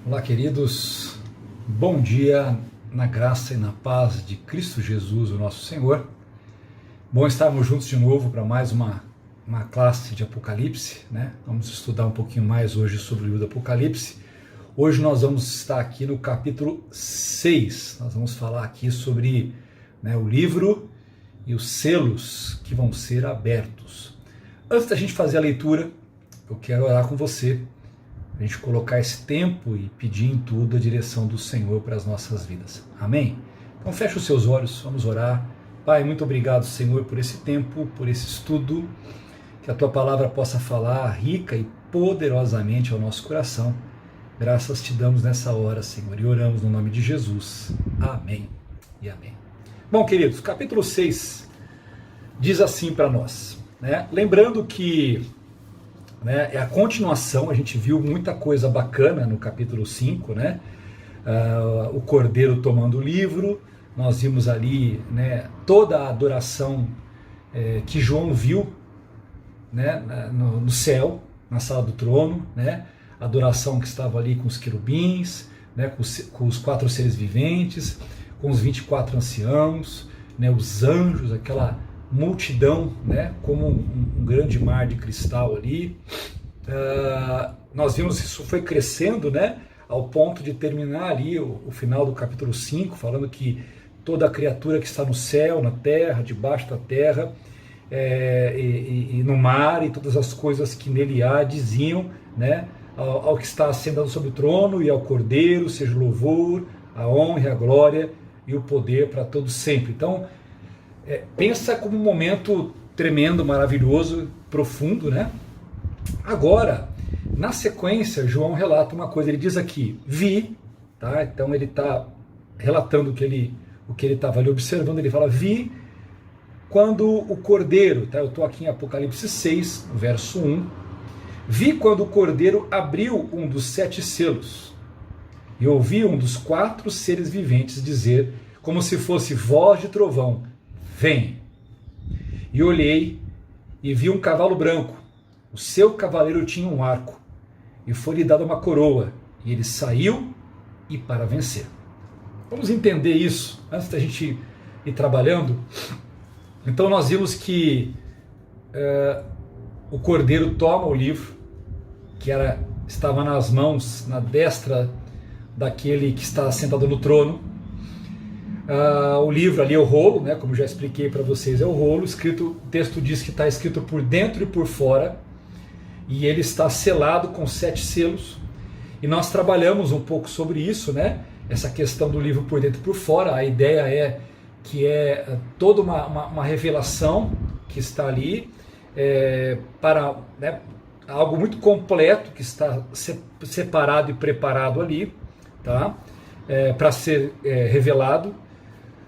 Olá, queridos, bom dia na graça e na paz de Cristo Jesus, o nosso Senhor. Bom estarmos juntos de novo para mais uma classe de Apocalipse, né? Vamos estudar um pouquinho mais hoje sobre o livro do Apocalipse. Hoje nós vamos estar aqui no capítulo 6, nós vamos falar aqui sobre o livro e os selos que vão ser abertos. Antes da gente fazer a leitura, eu quero orar com você, a gente colocar esse tempo e pedir em tudo a direção do Senhor para as nossas vidas. Amém? Então feche os seus olhos, vamos orar. Pai, muito obrigado, Senhor, por esse tempo, por esse estudo, que a Tua palavra possa falar rica e poderosamente ao nosso coração. Graças te damos nessa hora, Senhor, e oramos no nome de Jesus. Amém e amém. Bom, queridos, capítulo 6 diz assim para nós, né? Lembrando que é a continuação, a gente viu muita coisa bacana no capítulo 5, né? O cordeiro tomando o livro, nós vimos ali, né, toda a adoração que João viu, né, no céu, na sala do trono, né? A adoração que estava ali com os querubins, né, com os 4 seres viventes, com os 24 anciãos, né, os anjos, aquela multidão, né, como um grande mar de cristal ali. Nós vimos que isso foi crescendo, né, ao ponto de terminar ali o final do capítulo 5, falando que toda a criatura que está no céu, na terra, debaixo da terra, e no mar, e todas as coisas que nele há, diziam, né, ao que está assentado sobre o trono e ao Cordeiro, seja o louvor, a honra, a glória e o poder para todos sempre. Então, pensa como um momento tremendo, maravilhoso, profundo, né? Agora, na sequência, João relata uma coisa, ele diz aqui, vi, tá? Então ele está relatando o que ele estava ali observando, ele fala, vi quando o Cordeiro, tá? Eu estou aqui em Apocalipse 6, verso 1, vi quando o Cordeiro abriu um dos 7 selos, e ouvi um dos 4 seres viventes dizer, como se fosse voz de trovão, vem. E olhei e vi um cavalo branco. O seu cavaleiro tinha um arco e foi-lhe dada uma coroa. E ele saiu e para vencer. Vamos entender isso antes da gente ir trabalhando. Então nós vimos que o Cordeiro toma o livro que estava nas mãos, na destra daquele que está sentado no trono. O livro ali é o rolo, né, como já expliquei para vocês, é o rolo, o texto diz que está escrito por dentro e por fora, e ele está selado com 7 selos, e nós trabalhamos um pouco sobre isso, né, essa questão do livro por dentro e por fora. A ideia é que é toda uma revelação que está ali, para, né, algo muito completo que está separado e preparado ali, tá, para ser revelado.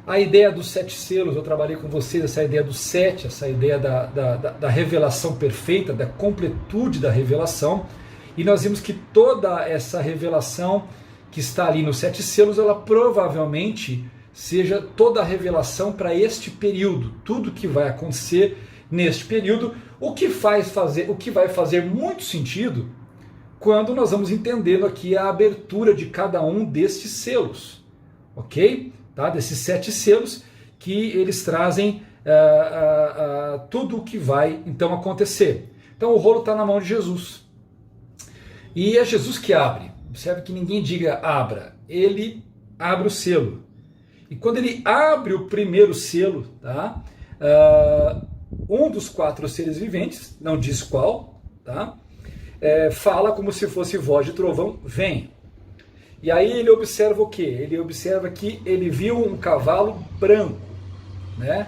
A ideia dos 7 selos, eu trabalhei com vocês, essa ideia do 7, essa ideia da revelação perfeita, da completude da revelação, e nós vimos que toda essa revelação que está ali nos 7 selos, ela provavelmente seja toda a revelação para este período, tudo que vai acontecer neste período, o que vai fazer muito sentido quando nós vamos entendendo aqui a abertura de cada um destes selos, ok? Tá? Desses 7 selos que eles trazem tudo o que vai então acontecer. Então o rolo está na mão de Jesus. E é Jesus que abre. Observe que ninguém diga abra. Ele abre o selo. E quando ele abre o primeiro selo, tá? Um dos 4 seres viventes, não diz qual, tá? Fala como se fosse voz de trovão, vem. E aí ele observa o quê? Ele observa que ele viu um cavalo branco, né?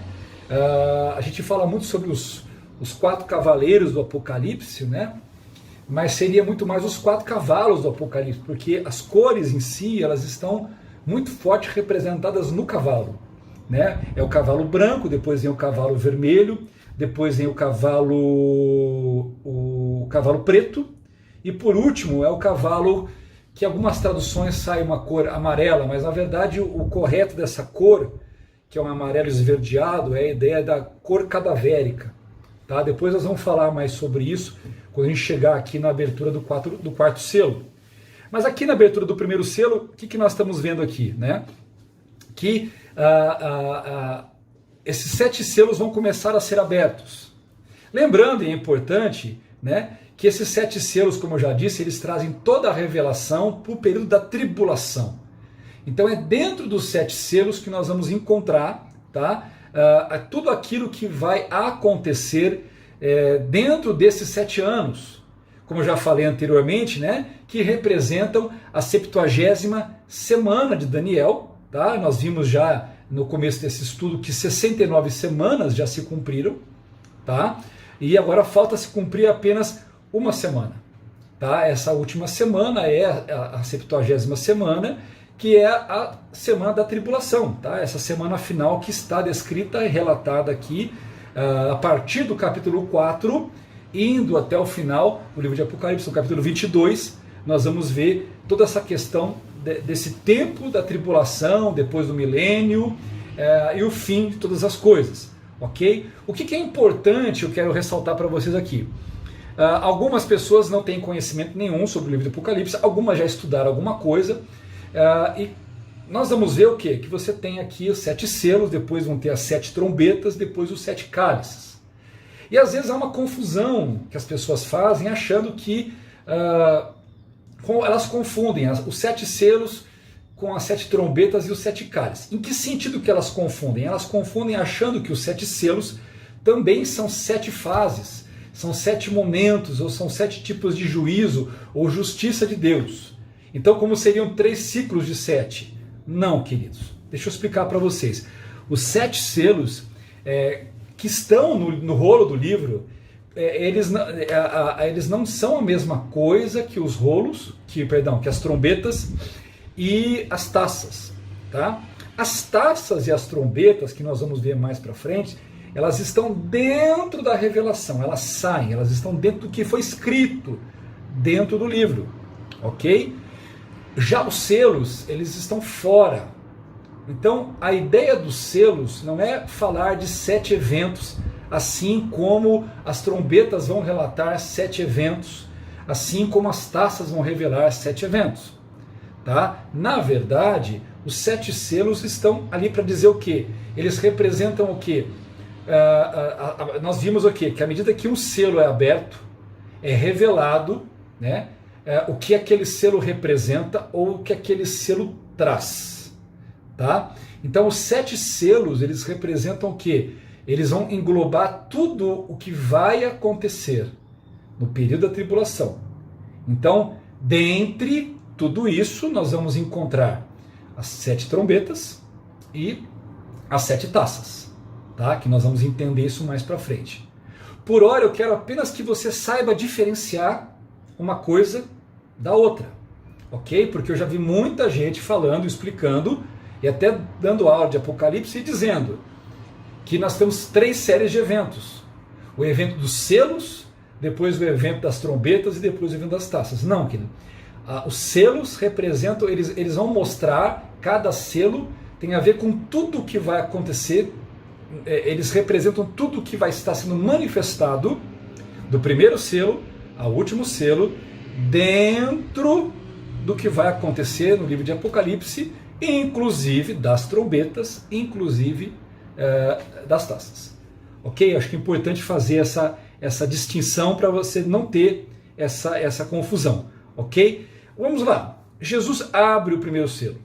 A gente fala muito sobre os 4 cavaleiros do Apocalipse, né? Mas seria muito mais os 4 cavalos do Apocalipse, porque as cores em si, elas estão muito forte representadas no cavalo, né? É o cavalo branco, depois vem o cavalo vermelho, depois vem o cavalo preto, e por último é o cavalo que algumas traduções saem uma cor amarela, mas na verdade o correto dessa cor, que é um amarelo esverdeado, é a ideia da cor cadavérica. Tá? Depois nós vamos falar mais sobre isso quando a gente chegar aqui na abertura do quarto selo. Mas aqui na abertura do primeiro selo, o que nós estamos vendo aqui? Né? Que esses 7 selos vão começar a ser abertos. Lembrando, e é importante, né, que esses 7 selos, como eu já disse, eles trazem toda a revelação para o período da tribulação. Então é dentro dos 7 selos que nós vamos encontrar, tá, tudo aquilo que vai acontecer dentro desses 7 anos. Como eu já falei anteriormente, né, que representam a 70ª semana de Daniel. Tá? Nós vimos já no começo desse estudo que 69 semanas já se cumpriram. Tá? E agora falta se cumprir apenas uma semana. Tá? Essa última semana é a 70ª semana, que é a semana da tribulação. Tá? Essa semana final que está descrita e relatada aqui a partir do capítulo 4, indo até o final do livro de Apocalipse, no capítulo 22, nós vamos ver toda essa questão desse tempo da tribulação, depois do milênio, e o fim de todas as coisas. Ok? O que é importante, eu quero ressaltar para vocês aqui. Algumas pessoas não têm conhecimento nenhum sobre o livro de Apocalipse, algumas já estudaram alguma coisa, e nós vamos ver o quê? Que você tem aqui os 7 selos, depois vão ter as 7 trombetas, depois os 7 cálices. E às vezes há uma confusão que as pessoas fazem achando que elas confundem os 7 selos com as 7 trombetas e os 7 cálices. Em que sentido que elas confundem? Elas confundem achando que os 7 selos também são 7 fases, são 7 momentos, ou são 7 tipos de juízo ou justiça de Deus. Então, como seriam 3 ciclos de 7? Não, queridos. Deixa eu explicar para vocês. Os 7 selos que estão no rolo do livro, eles não são a mesma coisa que os rolos, que as trombetas e as taças. Tá? As taças e as trombetas, que nós vamos ver mais para frente, elas estão dentro da revelação, elas saem, elas estão dentro do que foi escrito dentro do livro. Ok? Já os selos, eles estão fora. Então, a ideia dos selos não é falar de 7 eventos, assim como as trombetas vão relatar 7 eventos, assim como as taças vão revelar 7 eventos. Tá? Na verdade, os 7 selos estão ali para dizer o quê? Eles representam o quê? Nós vimos o quê? Que à medida que um selo é aberto, é revelado, né, o que aquele selo representa ou o que aquele selo traz. Tá? Então os 7 selos, eles representam o quê? Eles vão englobar tudo o que vai acontecer no período da tribulação. Então, dentre tudo isso, nós vamos encontrar as 7 trombetas e as 7 taças, tá? Que nós vamos entender isso mais para frente. Por hora, eu quero apenas que você saiba diferenciar uma coisa da outra, ok? Porque eu já vi muita gente falando, explicando, e até dando aula de Apocalipse e dizendo que nós temos 3 séries de eventos. O evento dos selos, depois o evento das trombetas e depois o evento das taças. Não, querido. Os selos representam, eles vão mostrar, cada selo tem a ver com tudo o que vai acontecer, eles representam tudo o que vai estar sendo manifestado do primeiro selo ao último selo, dentro do que vai acontecer no livro de Apocalipse, inclusive das trombetas, inclusive das taças. Ok? Acho que é importante fazer essa distinção para você não ter essa confusão. Ok? Vamos lá. Jesus abre o primeiro selo.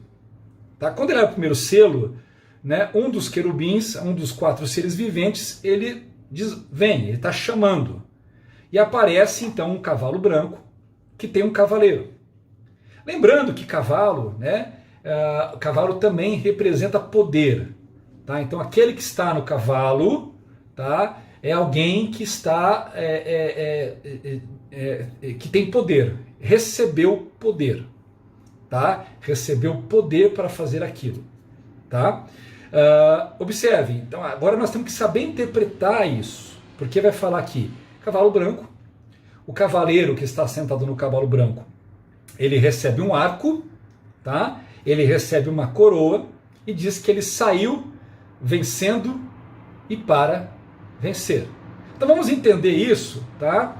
Tá? Quando ele abre o primeiro selo, né, um dos querubins, um dos 4 seres viventes, ele diz, vem, ele está chamando. E aparece então um cavalo branco que tem um cavaleiro. Lembrando que cavalo, né, cavalo também representa poder. Tá? Então aquele que está no cavalo, tá, é alguém que está que tem poder, recebeu poder, tá? Recebeu poder para fazer aquilo, tá? Observe, então agora nós temos que saber interpretar isso, porque vai falar aqui, cavalo branco, o cavaleiro que está sentado no cavalo branco, ele recebe um arco, tá? Ele recebe uma coroa e diz que ele saiu vencendo e para vencer. Então vamos entender isso, tá?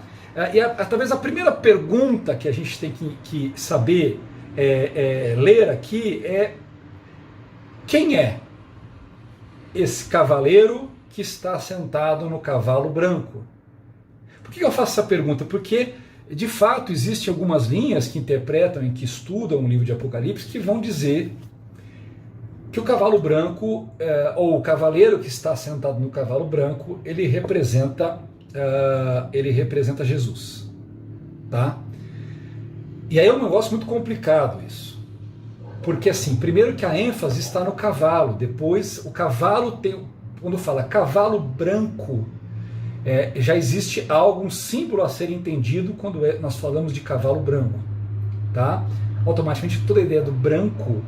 Talvez a primeira pergunta que a gente tem que saber ler aqui é: quem é esse cavaleiro que está sentado no cavalo branco? Por que eu faço essa pergunta? Porque, de fato, existem algumas linhas que interpretam e que estudam o livro de Apocalipse que vão dizer que o cavalo branco, ou o cavaleiro que está sentado no cavalo branco, ele representa Jesus. Tá? E aí é um negócio muito complicado isso. Porque, assim, primeiro que a ênfase está no cavalo, depois o cavalo tem... Quando fala cavalo branco, já existe algo, um símbolo a ser entendido quando nós falamos de cavalo branco. Tá? Automaticamente toda a ideia do branco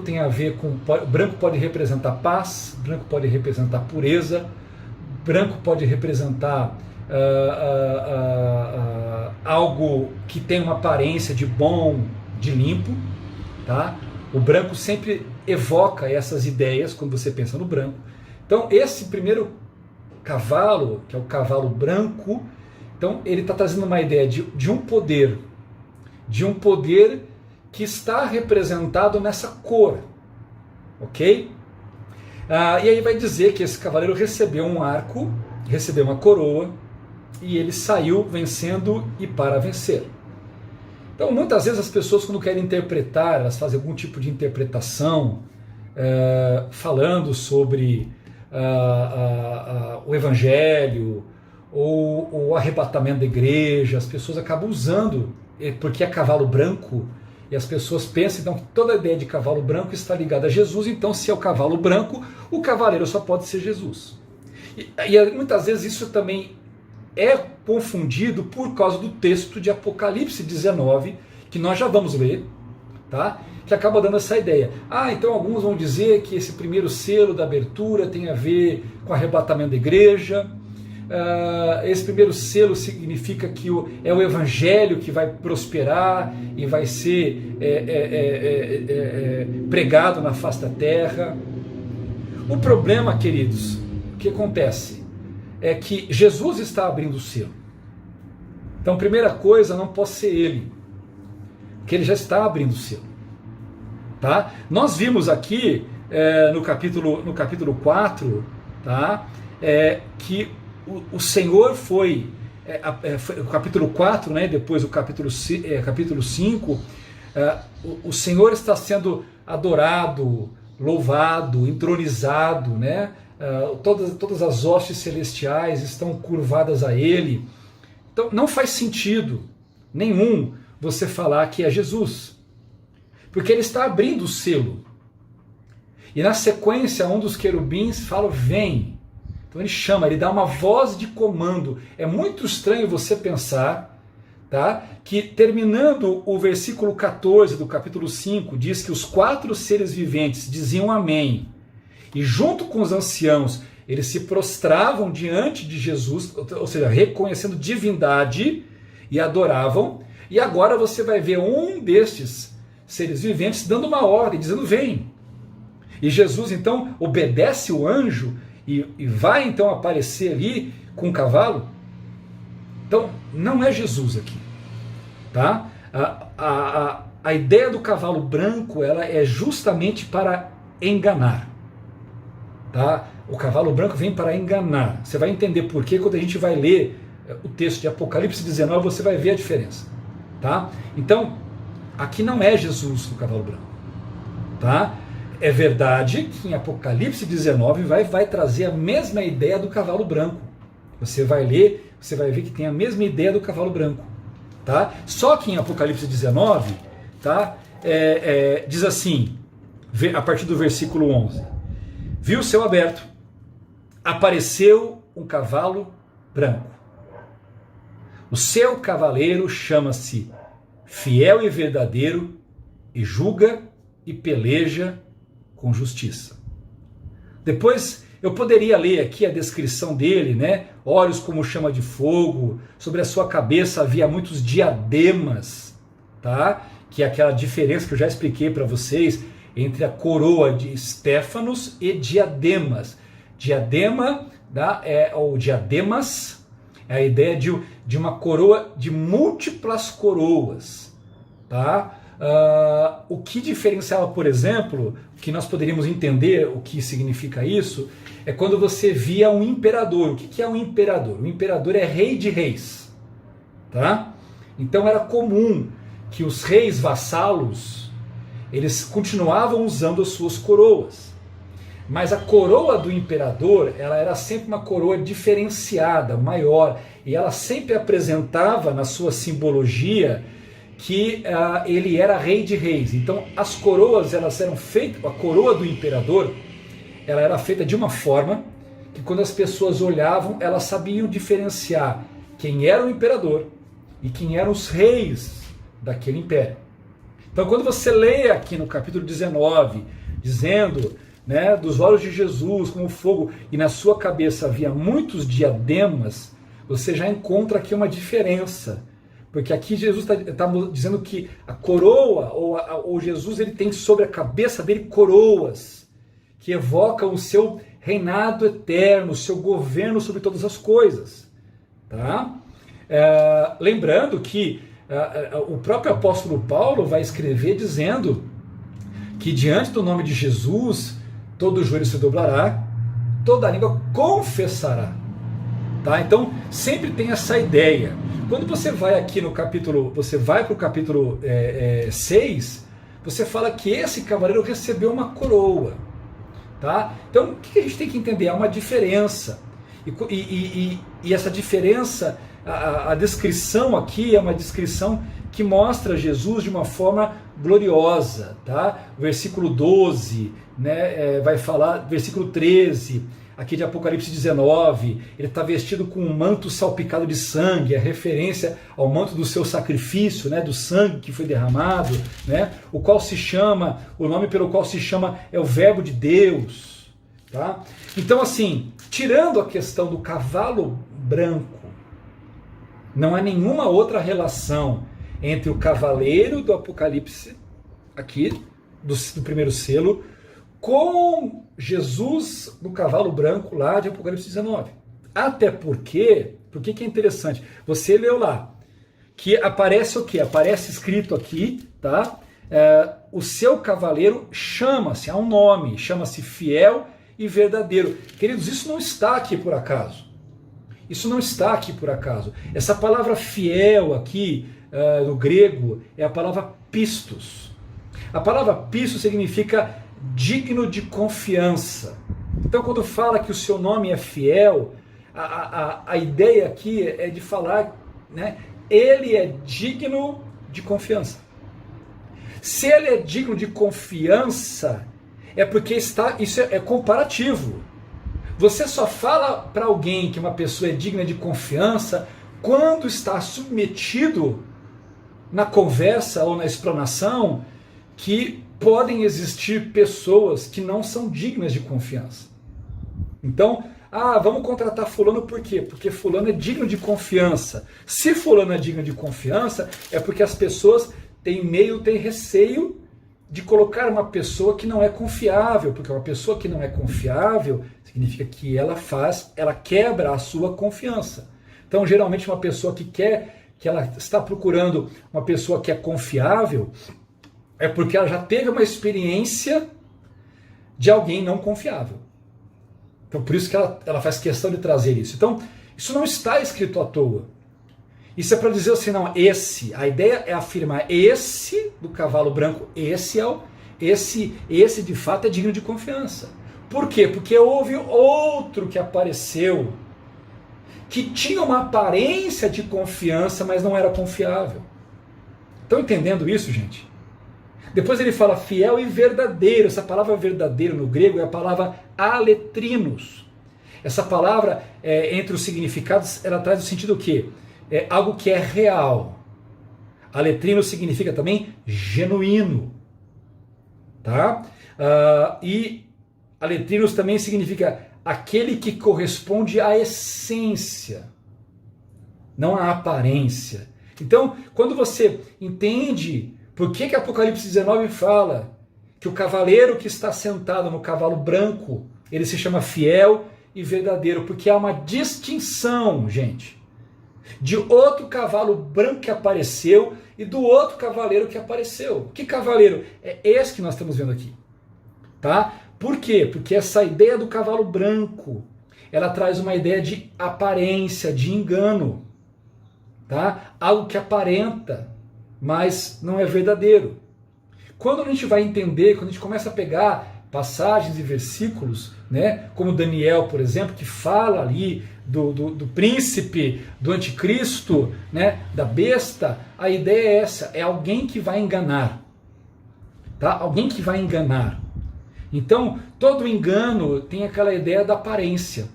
tem a ver com... Branco pode representar paz, branco pode representar pureza, branco pode representar algo que tem uma aparência de bom, de limpo. Tá? O branco sempre evoca essas ideias quando você pensa no branco. Então esse primeiro cavalo, que é o cavalo branco, então ele está trazendo uma ideia de um poder que está representado nessa cor, ok? E aí vai dizer que esse cavaleiro recebeu um arco, recebeu uma coroa, e ele saiu vencendo e para vencer. Então muitas vezes as pessoas, quando querem interpretar, elas fazem algum tipo de interpretação, falando sobre o evangelho, ou o arrebatamento da igreja. As pessoas acabam usando, porque é cavalo branco, e as pessoas pensam então que toda a ideia de cavalo branco está ligada a Jesus. Então, se é o cavalo branco, o cavaleiro só pode ser Jesus. E muitas vezes isso também é confundido por causa do texto de Apocalipse 19, que nós já vamos ler, tá? Que acaba dando essa ideia. Então alguns vão dizer que esse primeiro selo da abertura tem a ver com o arrebatamento da igreja. Esse primeiro selo significa que é o evangelho que vai prosperar e vai ser pregado na face da terra. O problema, queridos, o que acontece é que Jesus está abrindo o selo. Então, primeira coisa, não pode ser ele, porque ele já está abrindo o selo. Tá? Nós vimos aqui no capítulo 4, tá? Que o Senhor foi o capítulo 4, né, depois o capítulo 5, o Senhor está sendo adorado, louvado, entronizado, né? Todas as hostes celestiais estão curvadas a Ele. Então não faz sentido nenhum você falar que é Jesus, porque Ele está abrindo o selo. E na sequência, um dos querubins fala: vem. Então ele chama, ele dá uma voz de comando. É muito estranho você pensar, tá, que terminando o versículo 14 do capítulo 5, diz que os 4 seres viventes diziam amém. E junto com os anciãos, eles se prostravam diante de Jesus, ou seja, reconhecendo divindade, e adoravam. E agora você vai ver um destes seres viventes dando uma ordem, dizendo: vem. E Jesus então obedece o anjo e vai então aparecer ali com um cavalo. Então não é Jesus aqui, tá? A ideia do cavalo branco, ela é justamente para enganar, tá? O cavalo branco vem para enganar. Você vai entender por quê quando a gente vai ler o texto de Apocalipse 19, você vai ver a diferença, tá? Então aqui não é Jesus no cavalo branco, tá? É verdade que em Apocalipse 19 vai trazer a mesma ideia do cavalo branco. Você vai ler, você vai ver que tem a mesma ideia do cavalo branco, tá? Só que em Apocalipse 19, tá? Diz assim, a partir do versículo 11: viu o céu aberto, apareceu um cavalo branco. O seu cavaleiro chama-se Fiel e Verdadeiro, e julga e peleja com justiça. Depois eu poderia ler aqui a descrição dele, né? Olhos como chama de fogo, sobre a sua cabeça havia muitos diademas, tá? Que é aquela diferença que eu já expliquei para vocês entre a coroa de Estéfanos e diademas. Diadema, ou diademas, É a ideia de uma coroa, de múltiplas coroas. Tá? O que diferenciava, por exemplo, que nós poderíamos entender o que significa isso, é quando você via um imperador. O que é um imperador? O imperador é rei de reis. Tá? Então era comum que os reis vassalos, eles continuavam usando as suas coroas. Mas a coroa do imperador, ela era sempre uma coroa diferenciada, maior, e ela sempre apresentava na sua simbologia que ele era rei de reis. Então as coroas, elas eram feitas, a coroa do imperador, ela era feita de uma forma que quando as pessoas olhavam, elas sabiam diferenciar quem era o imperador e quem eram os reis daquele império. Então quando você lê aqui no capítulo 19, dizendo, né, dos olhos de Jesus como fogo, e na sua cabeça havia muitos diademas, você já encontra aqui uma diferença. Porque aqui Jesus está dizendo que a coroa, ou Jesus, ele tem sobre a cabeça dele coroas, que evocam o seu reinado eterno, o seu governo sobre todas as coisas. Tá? Lembrando que o próprio apóstolo Paulo vai escrever dizendo que diante do nome de Jesus, todo joelho se doblará, toda língua confessará. Tá? Então, sempre tem essa ideia. Quando você vai aqui no capítulo, você vai para o capítulo 6, você fala que esse cavaleiro recebeu uma coroa. Tá? Então, o que a gente tem que entender? Há uma diferença. E essa diferença, a descrição aqui é uma descrição que mostra Jesus de uma forma gloriosa. Tá? O versículo 12, né, vai falar, versículo 13, aqui de Apocalipse 19, ele está vestido com um manto salpicado de sangue, é referência ao manto do seu sacrifício, né, do sangue que foi derramado, né, o qual se chama, o nome pelo qual se chama é o Verbo de Deus. Tá? Então, assim, tirando a questão do cavalo branco, não há nenhuma outra relação entre o cavaleiro do Apocalipse, aqui, do primeiro selo, com Jesus no cavalo branco lá de Apocalipse 19. Até porque que é interessante, você leu lá, que aparece o quê? Aparece escrito aqui, tá? O seu cavaleiro chama-se, há um nome, chama-se Fiel e Verdadeiro. Queridos, isso não está aqui por acaso. Isso não está aqui por acaso. Essa palavra fiel aqui, no grego, é a palavra pistos. A palavra pistos significa digno de confiança. Então, quando fala que o seu nome é fiel, a ideia aqui é de falar, né, ele é digno de confiança. Se ele é digno de confiança, é porque isso é comparativo. Você só fala para alguém que uma pessoa é digna de confiança quando está submetido na conversa ou na explanação que podem existir pessoas que não são dignas de confiança. Então, vamos contratar fulano por quê? Porque fulano é digno de confiança. Se fulano é digno de confiança, é porque as pessoas têm receio de colocar uma pessoa que não é confiável, porque uma pessoa que não é confiável significa que ela quebra a sua confiança. Então, geralmente uma pessoa que ela está procurando uma pessoa que é confiável, é porque ela já teve uma experiência de alguém não confiável. Então, por isso que ela faz questão de trazer isso. Então, isso não está escrito à toa. Isso é para dizer assim, não, a ideia é afirmar esse do cavalo branco, esse de fato é digno de confiança. Por quê? Porque houve outro que apareceu, que tinha uma aparência de confiança, mas não era confiável. Estão entendendo isso, gente? Depois ele fala fiel e verdadeiro. Essa palavra verdadeiro no grego é a palavra aletrinos. Essa palavra, entre os significados, ela traz o sentido o quê? É algo que é real. Aletrino significa também genuíno. Tá? E aletrinos também significa aquele que corresponde à essência, não à aparência. Então, quando você entende por que Apocalipse 19 fala que o cavaleiro que está sentado no cavalo branco, ele se chama fiel e verdadeiro, porque há uma distinção, gente. de outro cavalo branco que apareceu e do outro cavaleiro que apareceu. Que cavaleiro? É esse que nós estamos vendo aqui. Tá? Por quê? Porque essa ideia do cavalo branco, ela traz uma ideia de aparência, de engano. Tá? Algo que aparenta, mas não é verdadeiro. Quando a gente vai entender, quando a gente começa a pegar passagens e versículos, né, como Daniel, por exemplo, que fala ali do príncipe, do anticristo, né, da besta, a ideia é essa, é alguém que vai enganar. Tá? Alguém que vai enganar. Então, todo engano tem aquela ideia da aparência.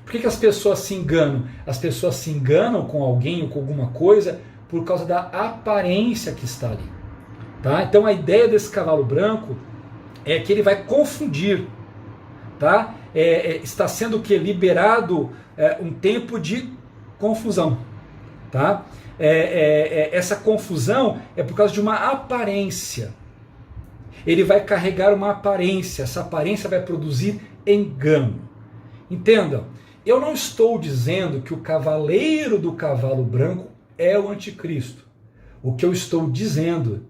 Por que as pessoas se enganam? As pessoas se enganam com alguém ou com alguma coisa por causa da aparência que está ali. Tá? Então a ideia desse cavalo branco é que ele vai confundir. Tá? Está sendo o que? Liberado um tempo de confusão. Tá? Essa confusão é por causa de uma aparência. Ele vai carregar uma aparência, essa aparência vai produzir engano. Entendam, eu não estou dizendo que o cavaleiro do cavalo branco é o anticristo. O que eu estou dizendo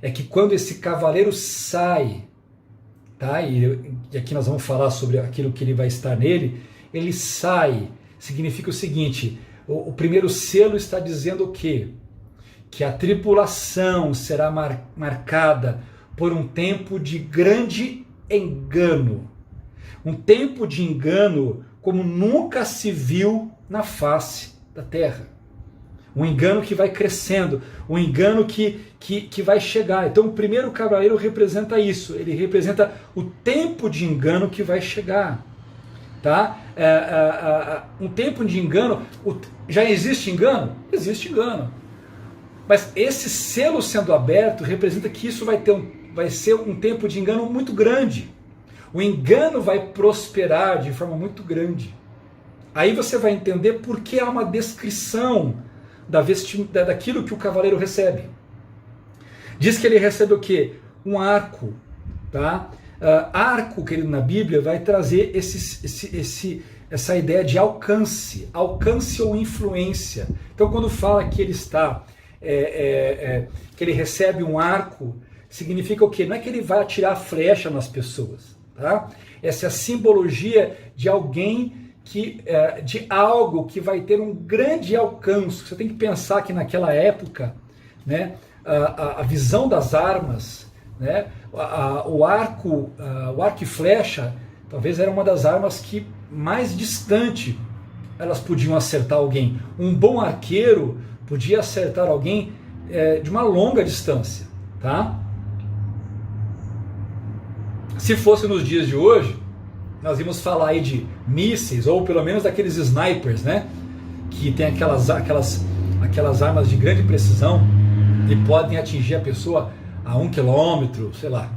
é que quando esse cavaleiro sai, tá? E aqui nós vamos falar sobre aquilo que ele vai estar nele, ele sai, significa o seguinte, o primeiro selo está dizendo o quê? Que a tribulação será marcada por um tempo de grande engano. Um tempo de engano como nunca se viu na face da terra. Um engano que vai crescendo, um engano que vai chegar. Então o primeiro cavaleiro representa isso, ele representa o tempo de engano que vai chegar. Tá? Um tempo de engano, já existe engano? Existe engano. Mas esse selo sendo aberto representa que isso vai ser um tempo de engano muito grande. O engano vai prosperar de forma muito grande. Aí você vai entender por que há uma descrição daquilo que o cavaleiro recebe. Diz que ele recebe o quê? Um arco. Tá? Arco, querido, na Bíblia, vai trazer essa ideia de alcance ou influência. Então, quando fala que ele está, que ele recebe um arco, significa o quê? Não é que ele vai atirar flecha nas pessoas. Tá? Essa é a simbologia de alguém de algo que vai ter um grande alcance. Você tem que pensar que naquela época, né, a visão das armas, né, o arco e flecha, talvez era uma das armas que mais distante elas podiam acertar alguém. Um bom arqueiro podia acertar alguém de uma longa distância. Tá? Se fosse nos dias de hoje, nós íamos falar aí de mísseis, ou pelo menos daqueles snipers, né? Que tem aquelas armas de grande precisão e podem atingir a pessoa a 1 quilômetro, sei lá.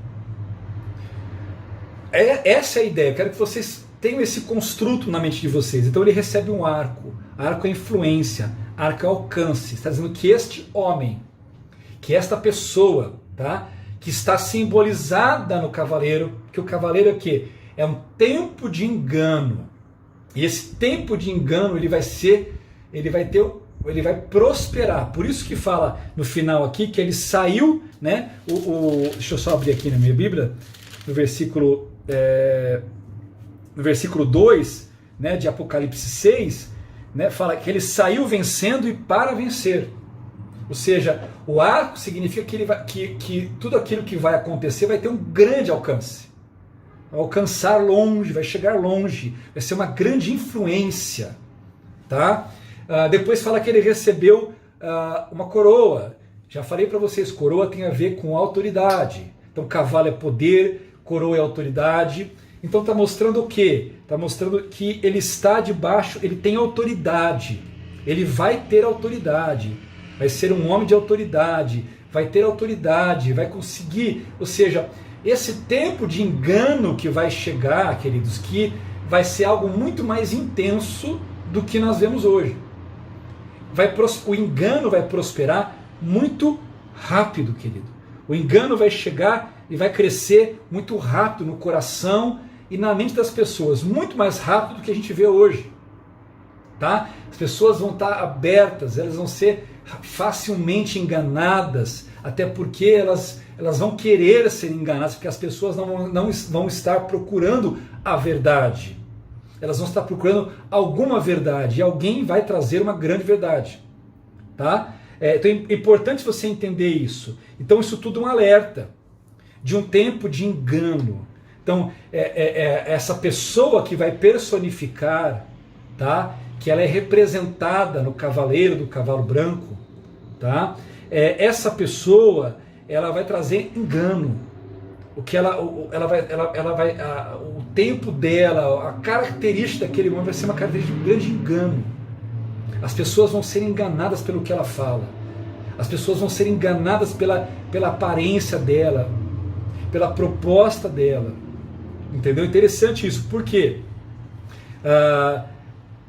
Essa é a ideia, eu quero que vocês tenham esse construto na mente de vocês. Então ele recebe um arco. Arco é influência, arco é alcance. Está dizendo que este homem, que esta pessoa, tá? Que está simbolizada no cavaleiro, que o cavaleiro é o quê? É um tempo de engano. E esse tempo de engano ele vai prosperar. Por isso que fala no final aqui que ele saiu, né? Deixa eu só abrir aqui na minha Bíblia, no versículo 2, né, de Apocalipse 6, né, fala que ele saiu vencendo e para vencer. Ou seja, o arco significa que tudo aquilo que vai acontecer vai ter um grande alcance. Vai alcançar longe, vai chegar longe, vai ser uma grande influência. Tá? Depois fala que ele recebeu uma coroa. Já falei para vocês, coroa tem a ver com autoridade. Então cavalo é poder, coroa é autoridade. Então está mostrando o quê? Está mostrando que ele está debaixo, ele tem autoridade. Ele vai ter autoridade. Vai ser um homem de autoridade, vai ter autoridade, vai conseguir, ou seja, esse tempo de engano que vai chegar, queridos, que vai ser algo muito mais intenso do que nós vemos hoje. O engano vai prosperar muito rápido, querido. O engano vai chegar e vai crescer muito rápido no coração e na mente das pessoas, muito mais rápido do que a gente vê hoje. tá? As pessoas vão estar abertas, elas vão ser facilmente enganadas, até porque elas vão querer ser enganadas, porque as pessoas não vão estar procurando a verdade. Elas vão estar procurando alguma verdade, e alguém vai trazer uma grande verdade. Tá? Então é importante você entender isso. Então isso tudo é um alerta de um tempo de engano. Então essa pessoa que vai personificar, tá? Que ela é representada no cavaleiro do cavalo branco, tá? Essa pessoa ela vai trazer engano. O tempo dela, a característica daquele homem vai ser uma característica de grande engano. As pessoas vão ser enganadas pelo que ela fala. As pessoas vão ser enganadas pela aparência dela, pela proposta dela. Entendeu? Interessante isso. Por quê?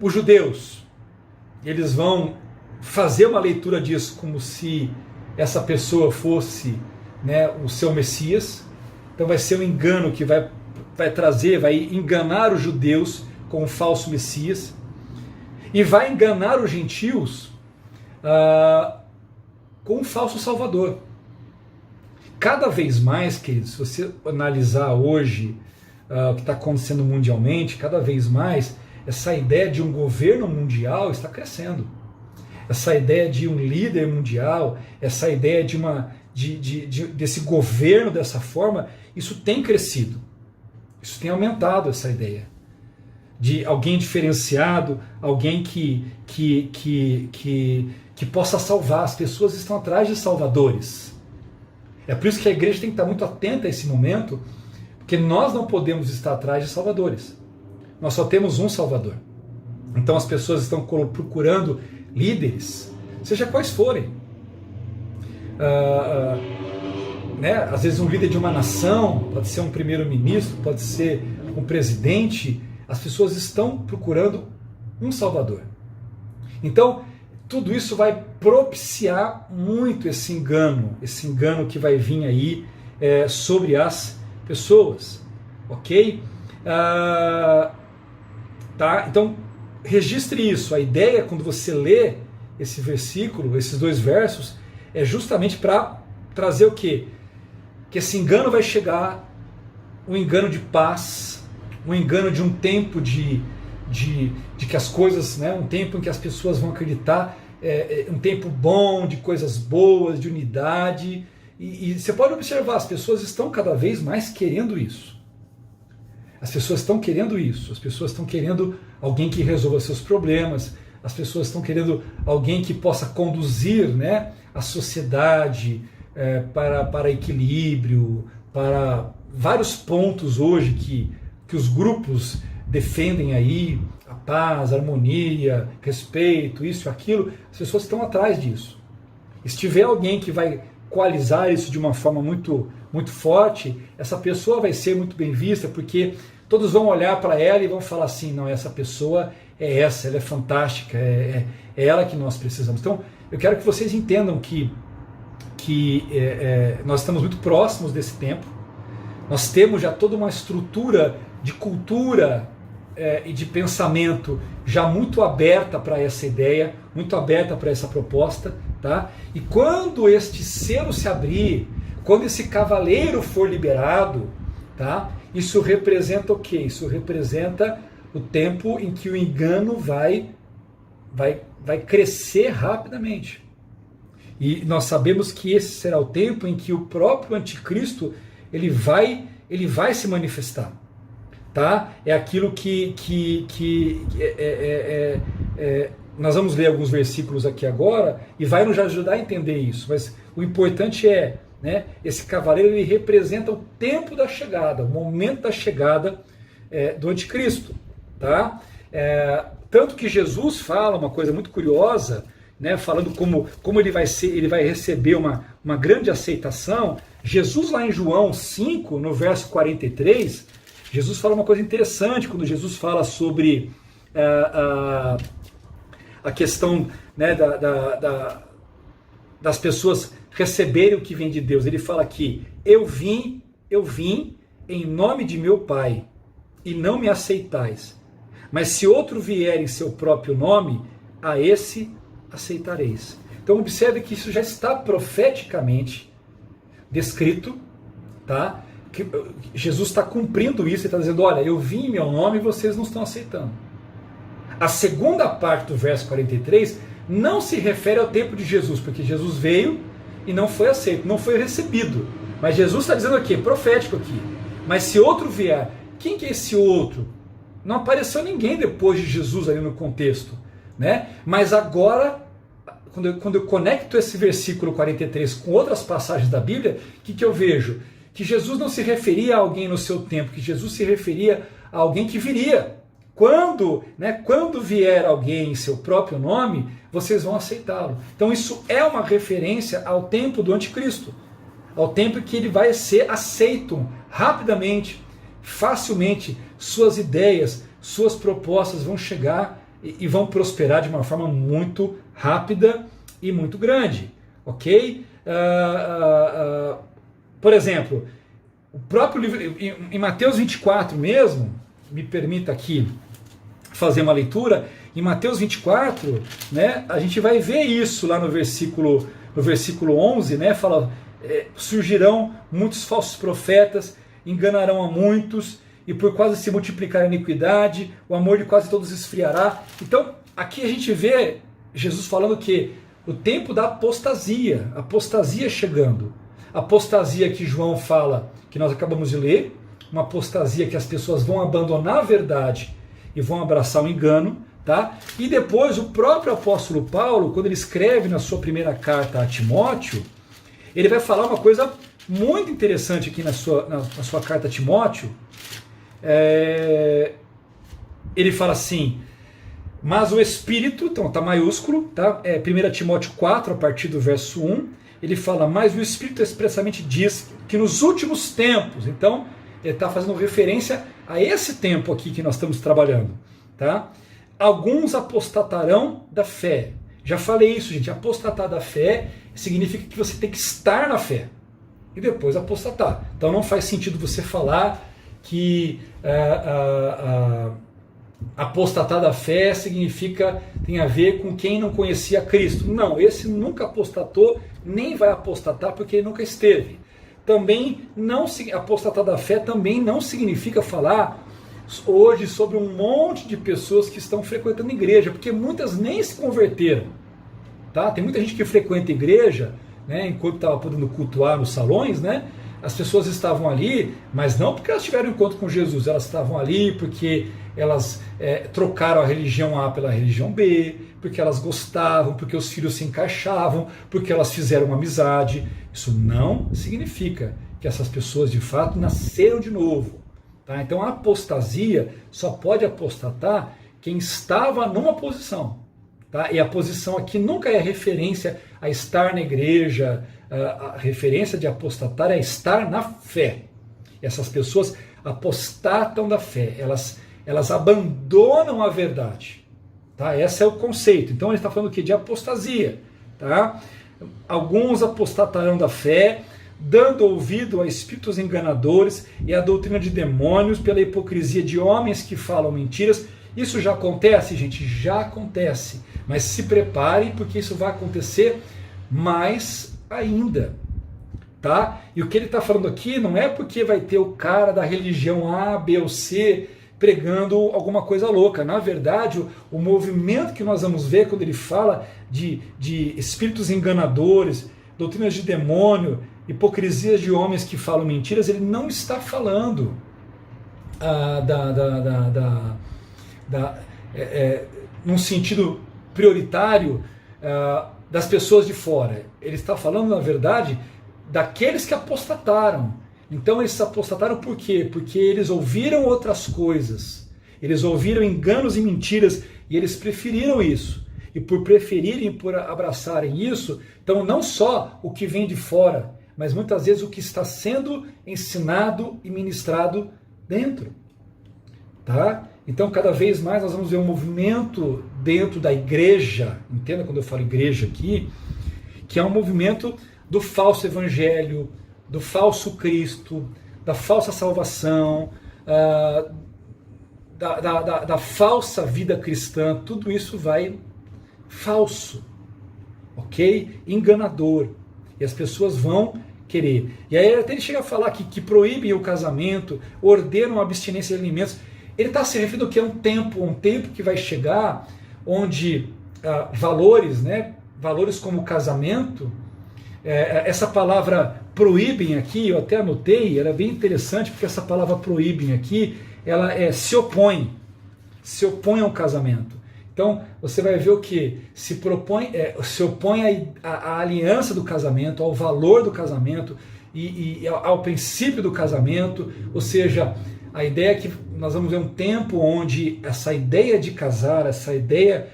Os judeus, eles vão fazer uma leitura disso como se essa pessoa fosse, né, o seu Messias. Então vai ser um engano que vai enganar os judeus com um falso Messias. E vai enganar os gentios com um falso Salvador. Cada vez mais, queridos, se você analisar hoje o que está acontecendo mundialmente, cada vez mais essa ideia de um governo mundial está crescendo. Essa ideia de um líder mundial, essa ideia desse governo dessa forma, isso tem crescido. Isso tem aumentado, essa ideia de alguém diferenciado, alguém que possa salvar. As pessoas estão atrás de salvadores. É por isso que a igreja tem que estar muito atenta a esse momento, porque nós não podemos estar atrás de salvadores. Nós só temos um Salvador. Então as pessoas estão procurando líderes, seja quais forem. Né? Às vezes um líder de uma nação, pode ser um primeiro-ministro, pode ser um presidente. As pessoas estão procurando um Salvador. Então, tudo isso vai propiciar muito esse engano que vai vir aí sobre as pessoas, ok? Tá? Então, registre isso. A ideia, quando você lê esse versículo, esses dois versos, é justamente para trazer o quê? Que esse engano vai chegar, um engano de paz, um engano de um tempo de que as coisas, né, um tempo em que as pessoas vão acreditar, um tempo bom, de coisas boas, de unidade. E você pode observar, as pessoas estão cada vez mais querendo isso. As pessoas estão querendo isso. As pessoas estão querendo alguém que resolva seus problemas. As pessoas estão querendo alguém que possa conduzir, né, a sociedade para equilíbrio, para vários pontos hoje que os grupos defendem aí, a paz, a harmonia, respeito, isso e aquilo. As pessoas estão atrás disso. E se tiver alguém que vai coalizar isso de uma forma muito, muito forte, essa pessoa vai ser muito bem vista, porque todos vão olhar para ela e vão falar assim, não, essa pessoa ela é fantástica, é ela que nós precisamos. Então, eu quero que vocês entendam que nós estamos muito próximos desse tempo. Nós temos já toda uma estrutura de cultura e de pensamento já muito aberta para essa ideia, muito aberta para essa proposta, tá? E quando este selo se abrir, quando esse cavaleiro for liberado, tá? Isso representa o quê? Isso representa o tempo em que o engano vai crescer rapidamente. E nós sabemos que esse será o tempo em que o próprio anticristo ele vai se manifestar. Tá? É aquilo que nós vamos ler alguns versículos aqui agora e vai nos ajudar a entender isso. Mas o importante né, esse cavaleiro ele representa o tempo da chegada, o momento da chegada do anticristo. Tá? Tanto que Jesus fala uma coisa muito curiosa, né, falando como ele vai receber uma grande aceitação. Jesus lá em João 5, no verso 43, Jesus fala uma coisa interessante quando Jesus fala sobre a questão, né, das pessoas receberem o que vem de Deus. Ele fala que eu vim em nome de meu Pai e não me aceitais. Mas se outro vier em seu próprio nome, a esse aceitareis. Então observe que isso já está profeticamente descrito, tá? Que Jesus está cumprindo isso e está dizendo, olha, eu vim em meu nome e vocês não estão aceitando. A segunda parte do verso 43 não se refere ao tempo de Jesus, porque Jesus veio e não foi aceito, não foi recebido. Mas Jesus está dizendo aqui, profético aqui. Mas se outro vier, quem que é esse outro? Não apareceu ninguém depois de Jesus ali no contexto, né? Mas agora, quando eu conecto esse versículo 43 com outras passagens da Bíblia, o que eu vejo? Que Jesus não se referia a alguém no seu tempo, que Jesus se referia a alguém que viria. Quando vier alguém em seu próprio nome, vocês vão aceitá-lo. Então isso é uma referência ao tempo do anticristo, ao tempo que ele vai ser aceito rapidamente, facilmente. Suas ideias, suas propostas vão chegar e vão prosperar de uma forma muito rápida e muito grande, ok? Por exemplo, o próprio livro, em Mateus 24 mesmo, me permita aqui fazer uma leitura, em Mateus 24, né, a gente vai ver isso lá no versículo 11, né, fala, surgirão muitos falsos profetas, enganarão a muitos, e por quase se multiplicar a iniquidade, o amor de quase todos esfriará. Então, aqui a gente vê Jesus falando que o tempo da apostasia chegando. Apostasia que João fala, que nós acabamos de ler, uma apostasia que as pessoas vão abandonar a verdade e vão abraçar o engano, tá? E depois o próprio apóstolo Paulo, quando ele escreve na sua primeira carta a Timóteo, ele vai falar uma coisa muito interessante aqui na sua carta a Timóteo. Ele fala assim, mas o Espírito, então está maiúsculo, tá? 1 Timóteo 4, a partir do verso 1, ele fala, mas o Espírito expressamente diz que nos últimos tempos, então ele está fazendo referência a esse tempo aqui que nós estamos trabalhando, tá? Alguns apostatarão da fé. Já falei isso, gente, apostatar da fé significa que você tem que estar na fé e depois apostatar. Então não faz sentido você falar que apostatar da fé tem a ver com quem não conhecia Cristo. Não, esse nunca apostatou, nem vai apostatar porque ele nunca esteve. Também não apostatar da fé também não significa falar hoje sobre um monte de pessoas que estão frequentando igreja, porque muitas nem se converteram. Tá? Tem muita gente que frequenta igreja, né, enquanto estava podendo cultuar nos salões, né? As pessoas estavam ali, mas não porque elas tiveram encontro com Jesus, elas estavam ali porque elas trocaram a religião A pela religião B, porque elas gostavam, porque os filhos se encaixavam, porque elas fizeram uma amizade. Isso não significa que essas pessoas de fato nasceram de novo. Tá? Então a apostasia só pode apostatar quem estava numa posição. Tá? E a posição aqui nunca é referência a estar na igreja, a referência de apostatar é estar na fé. Essas pessoas apostatam da fé, elas abandonam a verdade. Tá? Esse é o conceito. Então ele está falando aqui de apostasia. Tá? Alguns apostatarão da fé, dando ouvido a espíritos enganadores e a doutrina de demônios pela hipocrisia de homens que falam mentiras. Isso já acontece, gente? Já acontece. Mas se preparem, porque isso vai acontecer mais ainda. Tá? E o que ele está falando aqui não é porque vai ter o cara da religião A, B ou C pregando alguma coisa louca. Na verdade, o movimento que nós vamos ver quando ele fala de espíritos enganadores, doutrinas de demônio, hipocrisias de homens que falam mentiras, ele não está falando num sentido prioritário das pessoas de fora. Ele está falando, na verdade, daqueles que apostataram. Então eles apostataram por quê? Porque eles ouviram outras coisas. Eles ouviram enganos e mentiras e eles preferiram isso. E por preferirem, por abraçarem isso, então não só o que vem de fora, mas muitas vezes o que está sendo ensinado e ministrado dentro. Tá? Então cada vez mais nós vamos ver um movimento dentro da igreja, entenda quando eu falo igreja aqui, que é um movimento do falso evangelho, do falso Cristo, da falsa salvação, da falsa vida cristã, tudo isso vai falso, ok? Enganador. E as pessoas vão querer. E aí até ele chega a falar que proíbem o casamento, ordenam a abstinência de alimentos. Ele está se referindo que é um tempo que vai chegar onde valores, né, valores como casamento, essa palavra proíbem aqui, eu até anotei, ela é bem interessante, porque essa palavra proíbem aqui, ela se opõe ao casamento. Então, você vai ver o que? Se opõe à aliança do casamento, ao valor do casamento e ao princípio do casamento, ou seja, a ideia é que nós vamos ver um tempo onde essa ideia de casar, essa ideia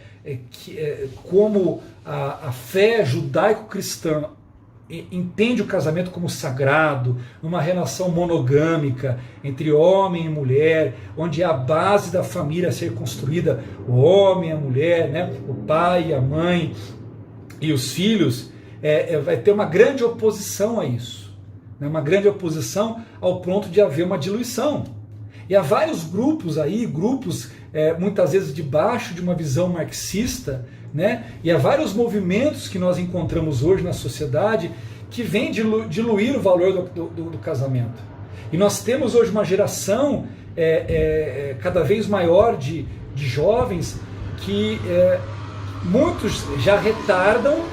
como a fé judaico-cristã entende o casamento como sagrado, numa relação monogâmica entre homem e mulher, onde é a base da família a ser construída, o homem e a mulher, né? O pai e a mãe e os filhos, vai ter uma grande oposição a isso, né? Uma grande oposição ao ponto de haver uma diluição. E há vários grupos aí, muitas vezes debaixo de uma visão marxista, né? E há vários movimentos que nós encontramos hoje na sociedade que vêm diluir o valor do casamento. E nós temos hoje uma geração cada vez maior de jovens que muitos já retardam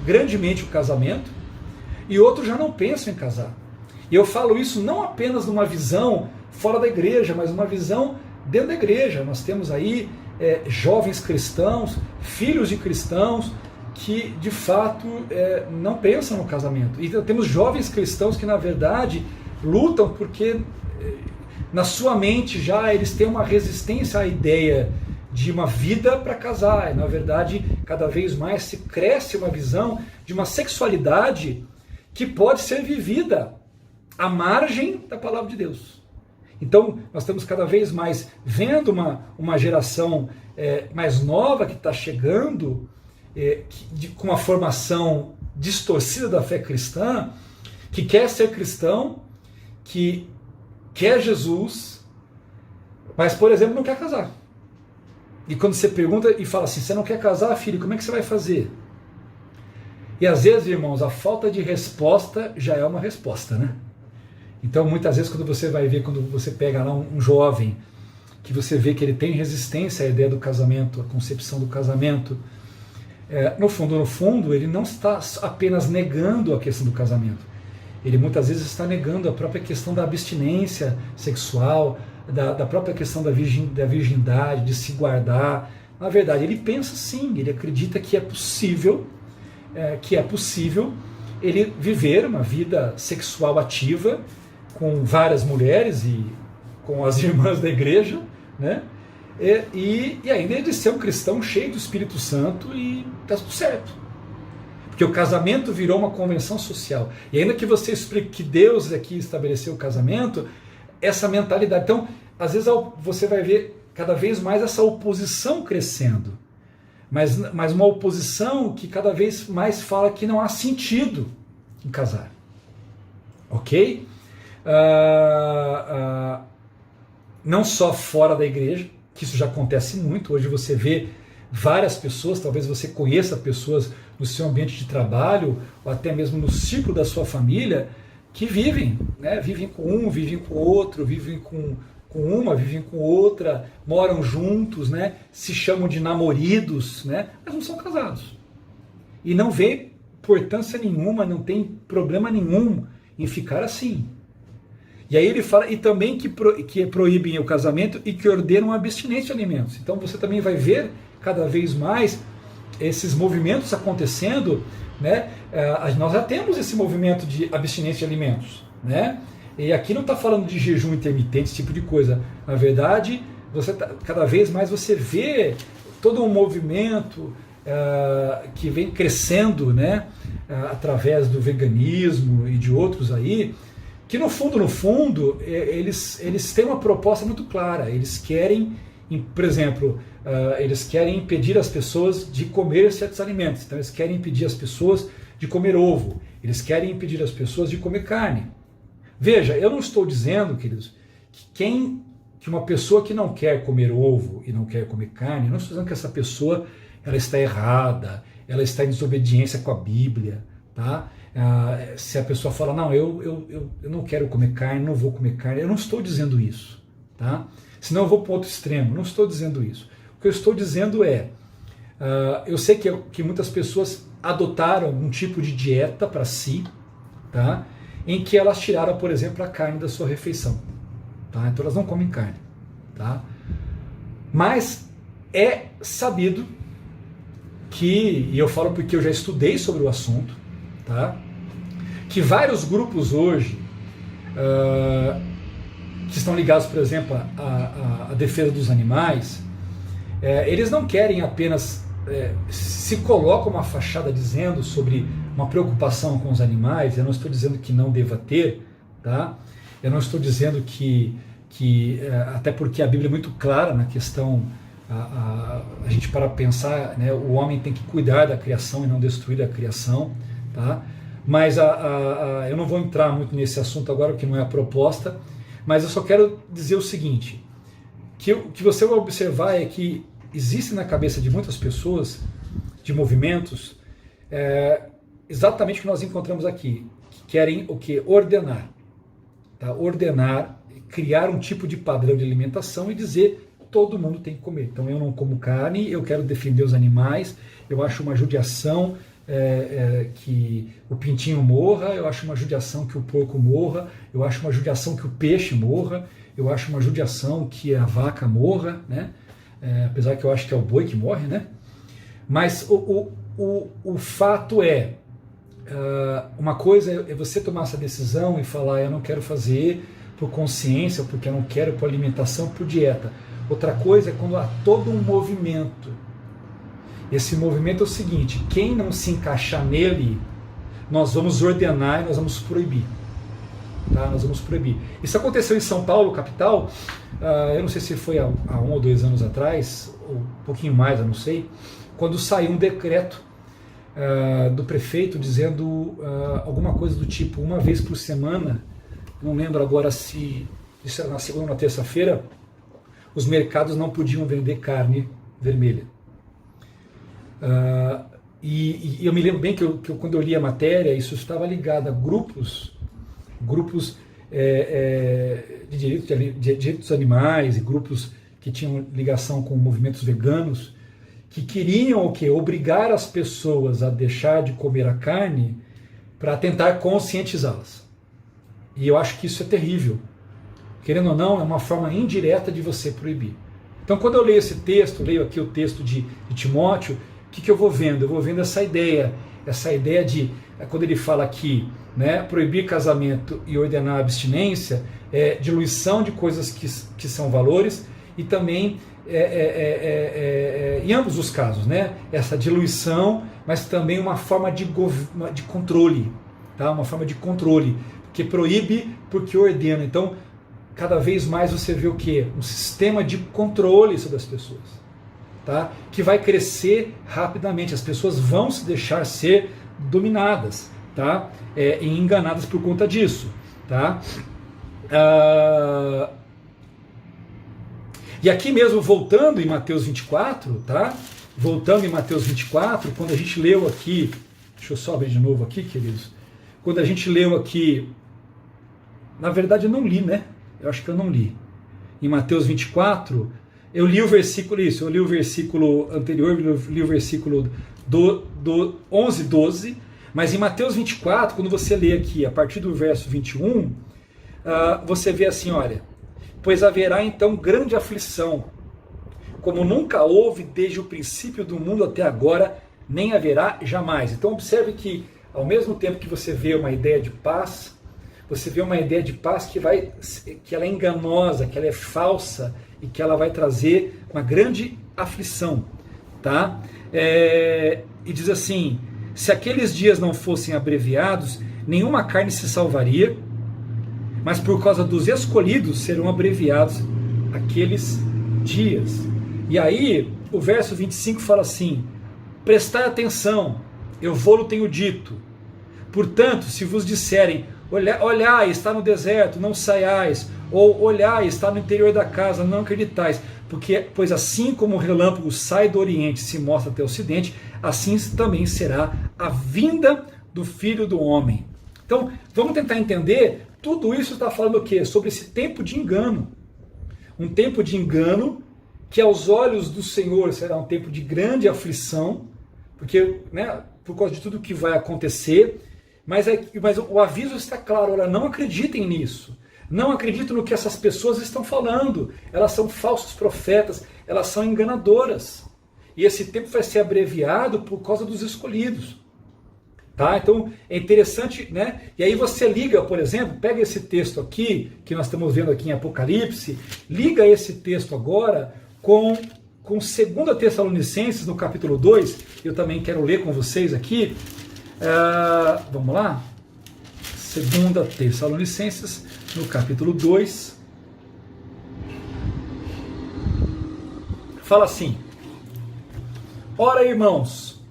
grandemente o casamento e outros já não pensam em casar. E eu falo isso não apenas numa visão fora da igreja, mas uma visão dentro da igreja. Nós temos aí jovens cristãos, filhos de cristãos, que de fato não pensam no casamento. E temos jovens cristãos que na verdade lutam porque na sua mente já eles têm uma resistência à ideia de uma vida para casar. E, na verdade, cada vez mais se cresce uma visão de uma sexualidade que pode ser vivida à margem da palavra de Deus. Então, nós estamos cada vez mais vendo uma geração mais nova que está chegando, com uma formação distorcida da fé cristã, que quer ser cristão, que quer Jesus, mas, por exemplo, não quer casar. E quando você pergunta e fala assim, você não quer casar, filho, como é que você vai fazer? E às vezes, irmãos, a falta de resposta já é uma resposta, né? Então, muitas vezes, quando você vai ver, quando você pega lá um jovem, que você vê que ele tem resistência à ideia do casamento, à concepção do casamento, no fundo, ele não está apenas negando a questão do casamento. Ele muitas vezes está negando a própria questão da abstinência sexual, da própria questão da virgindade, de se guardar. Na verdade, ele pensa sim, ele acredita que é possível ele viver uma vida sexual ativa com várias mulheres e com as irmãs da igreja, né? E ainda ele ser um cristão cheio do Espírito Santo e está tudo certo. Porque o casamento virou uma convenção social. E ainda que você explique que Deus aqui estabeleceu o casamento, essa mentalidade. Então, às vezes você vai ver cada vez mais essa oposição crescendo. Mas uma oposição que cada vez mais fala que não há sentido em casar. Ok? Não só fora da igreja, que isso já acontece muito. Hoje você vê várias pessoas, talvez você conheça pessoas no seu ambiente de trabalho, ou até mesmo no ciclo da sua família, que vivem, né? Vivem com um, vivem com outro, vivem com uma, vivem com outra, moram juntos, né? Se chamam de namoridos, né? Mas não são casados. E não vê importância nenhuma, não tem problema nenhum em ficar assim. E aí ele fala, e também que proíbem o casamento e que ordenam a abstinência de alimentos. Então você também vai ver cada vez mais esses movimentos acontecendo, né? Nós já temos esse movimento de abstinência de alimentos, né? E aqui não está falando de jejum intermitente, esse tipo de coisa. Na verdade, cada vez mais você vê todo um movimento que vem crescendo, né? Através do veganismo e de outros aí, que no fundo, eles têm uma proposta muito clara. Eles querem, por exemplo, eles querem impedir as pessoas de comer certos alimentos. Então eles querem impedir as pessoas de comer ovo. Eles querem impedir as pessoas de comer carne. Veja, eu não estou dizendo, queridos, que quem que uma pessoa que não quer comer ovo e não quer comer carne, não estou dizendo que essa pessoa ela está errada, ela está em desobediência com a Bíblia, tá? Se a pessoa fala, não, eu não quero comer carne, não vou comer carne, eu não estou dizendo isso, tá? Senão eu vou para o outro extremo, não estou dizendo isso. O que eu estou dizendo é, eu sei que muitas pessoas adotaram um tipo de dieta para si, tá? Em que elas tiraram, por exemplo, a carne da sua refeição, tá? Então elas não comem carne, tá? Mas é sabido que, e eu falo porque eu já estudei sobre o assunto, tá? Que vários grupos hoje que estão ligados, por exemplo, à defesa dos animais, eles não querem apenas se colocam uma fachada dizendo sobre uma preocupação com os animais. Eu não estou dizendo que não deva ter, tá? Eu não estou dizendo que até porque a Bíblia é muito clara na questão, a gente para pensar, né, o homem tem que cuidar da criação e não destruir a criação, tá? Mas eu não vou entrar muito nesse assunto agora, porque não é a proposta, mas eu só quero dizer o seguinte, que o que você vai observar é que existe na cabeça de muitas pessoas, de movimentos, exatamente o que nós encontramos aqui, que querem o quê? Ordenar. Tá? Ordenar, criar um tipo de padrão de alimentação e dizer todo mundo tem que comer. Então eu não como carne, eu quero defender os animais, eu acho uma judiação que o pintinho morra, eu acho uma judiação que o porco morra, eu acho uma judiação que o peixe morra, eu acho uma judiação que a vaca morra, né? Apesar que eu acho que é o boi que morre, né? Mas o fato é, uma coisa é você tomar essa decisão e falar, eu não quero fazer por consciência, porque eu não quero por alimentação, por dieta. Outra coisa é quando há todo um movimento. Esse movimento é o seguinte, quem não se encaixar nele, nós vamos ordenar e nós vamos proibir. Tá? Nós vamos proibir. Isso aconteceu em São Paulo, capital, eu não sei se foi há 1 ou 2 anos atrás, ou um pouquinho mais, eu não sei, quando saiu um decreto do prefeito dizendo alguma coisa do tipo, uma vez por semana, não lembro agora se isso era na segunda ou na terça-feira, os mercados não podiam vender carne vermelha. E eu me lembro bem que quando eu li a matéria, isso estava ligado a grupos de direitos dos animais e grupos que tinham ligação com movimentos veganos, que queriam o quê? Obrigar as pessoas a deixar de comer a carne para tentar conscientizá-las. E eu acho que isso é terrível. Querendo ou não, é uma forma indireta de você proibir. Então, quando eu leio esse texto, leio aqui o texto de Timóteo, o que eu vou vendo? Eu vou vendo essa ideia de, quando ele fala aqui, né, proibir casamento e ordenar a abstinência, diluição de coisas que são valores, e também, em ambos os casos, né, essa diluição, mas também uma forma de controle, tá? Uma forma de controle, que proíbe porque ordena. Então, cada vez mais você vê o quê? Um sistema de controle sobre as pessoas, tá? Que vai crescer rapidamente, as pessoas vão se deixar ser dominadas, tá? E enganadas por conta disso, tá? E aqui mesmo, voltando em Mateus 24, tá? Voltando em Mateus 24, quando a gente leu aqui, deixa eu só abrir de novo aqui, queridos, quando a gente leu aqui, na verdade eu não li, né? Eu acho que eu não li. Em Mateus 24, eu li o versículo, eu li o versículo anterior, eu li o versículo do 11, 12, mas em Mateus 24, quando você lê aqui, a partir do verso 21, você vê assim, olha, pois haverá então grande aflição, como nunca houve desde o princípio do mundo até agora, nem haverá jamais. Então observe que, ao mesmo tempo que você vê uma ideia de paz, você vê uma ideia de paz que ela é enganosa, que ela é falsa e que ela vai trazer uma grande aflição, tá? E diz assim, se aqueles dias não fossem abreviados, nenhuma carne se salvaria, mas por causa dos escolhidos serão abreviados aqueles dias. E aí, o verso 25 fala assim, prestai atenção, eu vou-lo tenho dito, portanto, se vos disserem, Olhai, está no deserto, não saiais. Ou olhai, está no interior da casa, não acreditais. Pois assim como o relâmpago sai do oriente e se mostra até o ocidente, assim também será a vinda do Filho do Homem. Então, vamos tentar entender, tudo isso está falando o quê? Sobre esse tempo de engano. Um tempo de engano que aos olhos do Senhor será um tempo de grande aflição, porque, né, por causa de tudo que vai acontecer, mas o aviso está claro, olha, não acreditem nisso. Não acreditem no que essas pessoas estão falando. Elas são falsos profetas, elas são enganadoras. E esse tempo vai ser abreviado por causa dos escolhidos. Tá? Então é interessante, né? E aí você liga, por exemplo, pega esse texto aqui, que nós estamos vendo aqui em Apocalipse, liga esse texto agora com 2 Tessalonicenses, no capítulo 2, eu também quero ler com vocês aqui. Vamos lá? 2 Tessalonicenses, no capítulo 2, fala assim: ora, irmãos,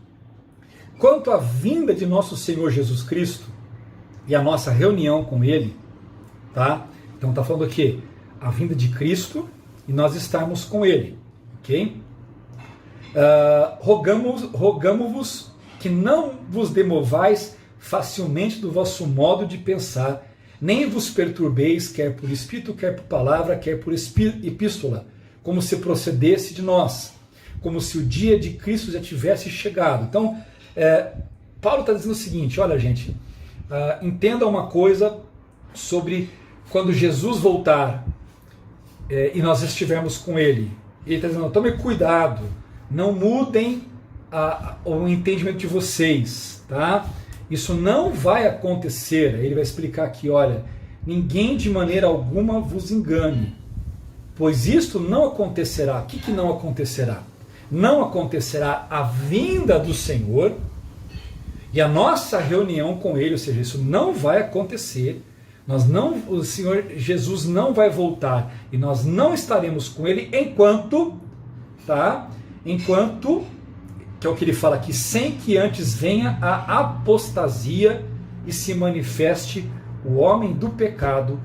quanto à vinda de nosso Senhor Jesus Cristo e a nossa reunião com Ele, tá? Então está falando aqui, a vinda de Cristo e nós estarmos com Ele, ok? Rogamo-vos que não vos demovais facilmente do vosso modo de pensar, nem vos perturbeis, quer por espírito, quer por palavra, quer por epístola, como se procedesse de nós, como se o dia de Cristo já tivesse chegado. Então, Paulo está dizendo o seguinte, olha gente, entenda uma coisa sobre quando Jesus voltar e nós estivermos com Ele. Ele está dizendo, tome cuidado, não mudem o entendimento de vocês, tá? Isso não vai acontecer. Ele vai explicar aqui, olha, ninguém de maneira alguma vos engane, pois isto não acontecerá. O que não acontecerá? Não acontecerá a vinda do Senhor e a nossa reunião com Ele, ou seja, isso não vai acontecer. O Senhor Jesus não vai voltar e nós não estaremos com Ele enquanto, que é o que ele fala aqui, sem que antes venha a apostasia e se manifeste o homem do pecado,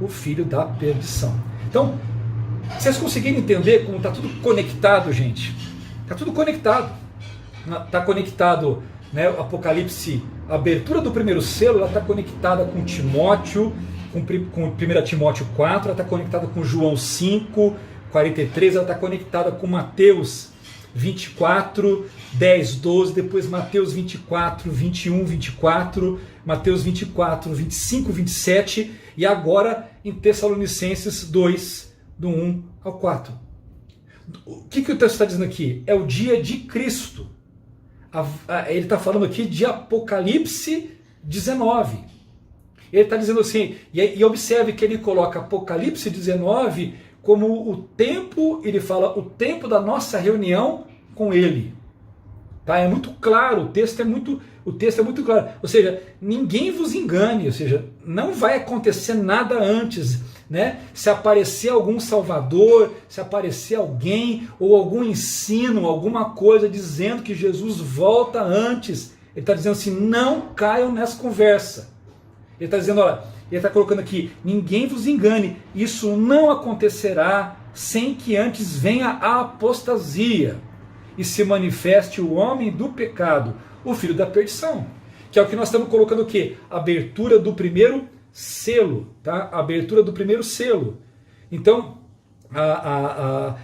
o filho da perdição. Então, vocês conseguirem entender como está tudo conectado, gente? Está tudo conectado. Está conectado, né, o Apocalipse, a abertura do primeiro selo, ela está conectada com Timóteo, com 1 Timóteo 4, ela está conectada com João 5, 43, ela está conectada com Mateus 24, 10, 12, depois Mateus 24, 21, 24, Mateus 24, 25, 27 e agora em Tessalonicenses 2, do 1 ao 4. O que o texto está dizendo aqui? É o dia de Cristo. Ele está falando aqui de Apocalipse 19. Ele está dizendo assim, e observe que ele coloca Apocalipse 19 como o tempo, ele fala, o tempo da nossa reunião com Ele. Tá? É muito claro, o texto é muito claro. Ou seja, ninguém vos engane, ou seja, não vai acontecer nada antes, né? Se aparecer algum salvador, se aparecer alguém, ou algum ensino, alguma coisa dizendo que Jesus volta antes, ele está dizendo assim, não caiam nessa conversa. Ele está dizendo, olha, ele está colocando aqui, ninguém vos engane, isso não acontecerá sem que antes venha a apostasia e se manifeste o homem do pecado, o filho da perdição. Que é o que nós estamos colocando o quê? Abertura do primeiro selo, tá? Abertura do primeiro selo. Então,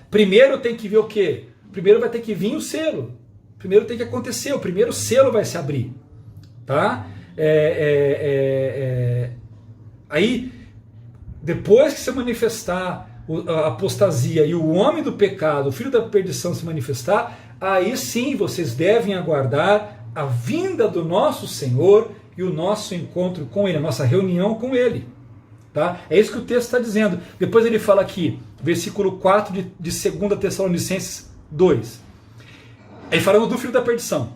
primeiro tem que ver o quê? Primeiro vai ter que vir o selo. Primeiro tem que acontecer, o primeiro selo vai se abrir, tá? Aí, depois que se manifestar a apostasia e o homem do pecado, o filho da perdição se manifestar, aí sim vocês devem aguardar a vinda do nosso Senhor e o nosso encontro com Ele, a nossa reunião com Ele. Tá? É isso que o texto está dizendo. Depois ele fala aqui, versículo 4 de 2 Tessalonicenses 2. Ele falando do filho da perdição.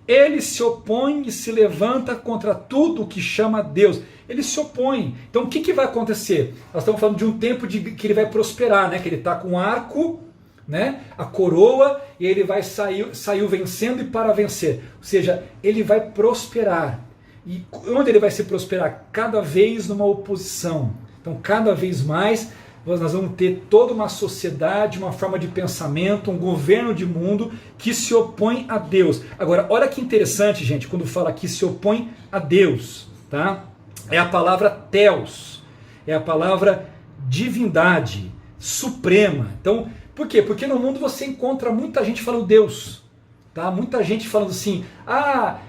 Ele se opõe e se levanta contra tudo o que chama Deus. Ele se opõe. Então o que vai acontecer? Nós estamos falando de um tempo que ele vai prosperar, né? Que ele está com um arco, né? A coroa, e ele vai sair vencendo e para vencer. Ou seja, ele vai prosperar. E onde ele vai se prosperar? Cada vez numa oposição. Então, cada vez mais, nós vamos ter toda uma sociedade, uma forma de pensamento, um governo de mundo que se opõe a Deus. Agora, olha que interessante, gente, quando fala que se opõe a Deus, tá? É a palavra Theos, é a palavra divindade, suprema. Então, por quê? Porque no mundo você encontra muita gente falando Deus, tá? Muita gente falando assim,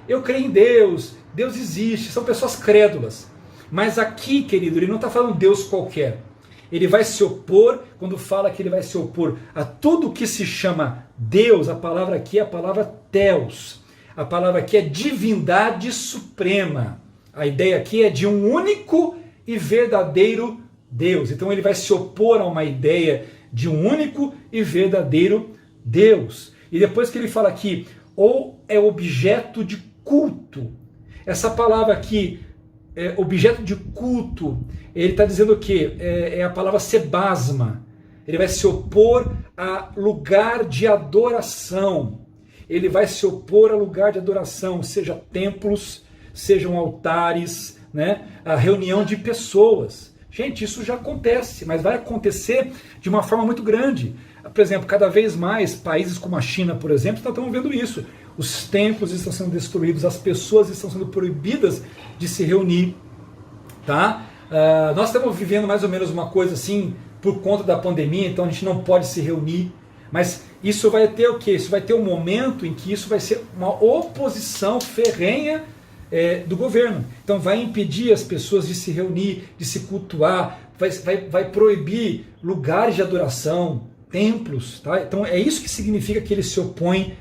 eu creio em Deus, Deus existe, são pessoas crédulas. Mas aqui, querido, ele não está falando Deus qualquer. Ele vai se opor, quando fala que ele vai se opor a tudo que se chama Deus, a palavra aqui é a palavra Theos. A palavra aqui é divindade suprema. A ideia aqui é de um único e verdadeiro Deus. Então ele vai se opor a uma ideia de um único e verdadeiro Deus. E depois que ele fala aqui, ou é objeto de culto. Essa palavra aqui, objeto de culto, ele está dizendo o quê? É a palavra sebasma. Ele vai se opor a lugar de adoração. Ele vai se opor a lugar de adoração, seja templos, sejam altares, né? A reunião de pessoas. Gente, isso já acontece, mas vai acontecer de uma forma muito grande. Por exemplo, cada vez mais países como a China, por exemplo, estão vendo isso. Os templos estão sendo destruídos, as pessoas estão sendo proibidas de se reunir, tá? Nós estamos vivendo mais ou menos uma coisa assim por conta da pandemia, então a gente não pode se reunir, mas isso vai ter o quê? Isso vai ter um momento em que isso vai ser uma oposição ferrenha do governo. Então vai impedir as pessoas de se reunir, de se cultuar, vai proibir lugares de adoração, templos, tá? Então é isso que significa que ele se opõe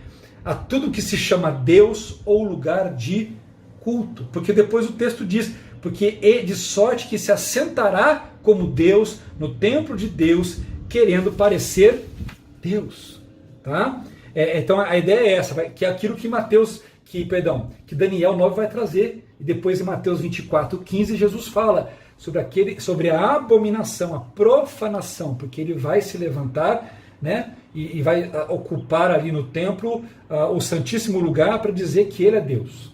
a tudo que se chama Deus ou lugar de culto. Porque depois o texto diz, porque é de sorte que se assentará como Deus no templo de Deus, querendo parecer Deus. Tá? Então a ideia é essa, que é aquilo que que Daniel 9 vai trazer, e depois em Mateus 24:15 Jesus fala sobre a abominação, a profanação, porque ele vai se levantar, né, e vai ocupar ali no templo o santíssimo lugar para dizer que ele é Deus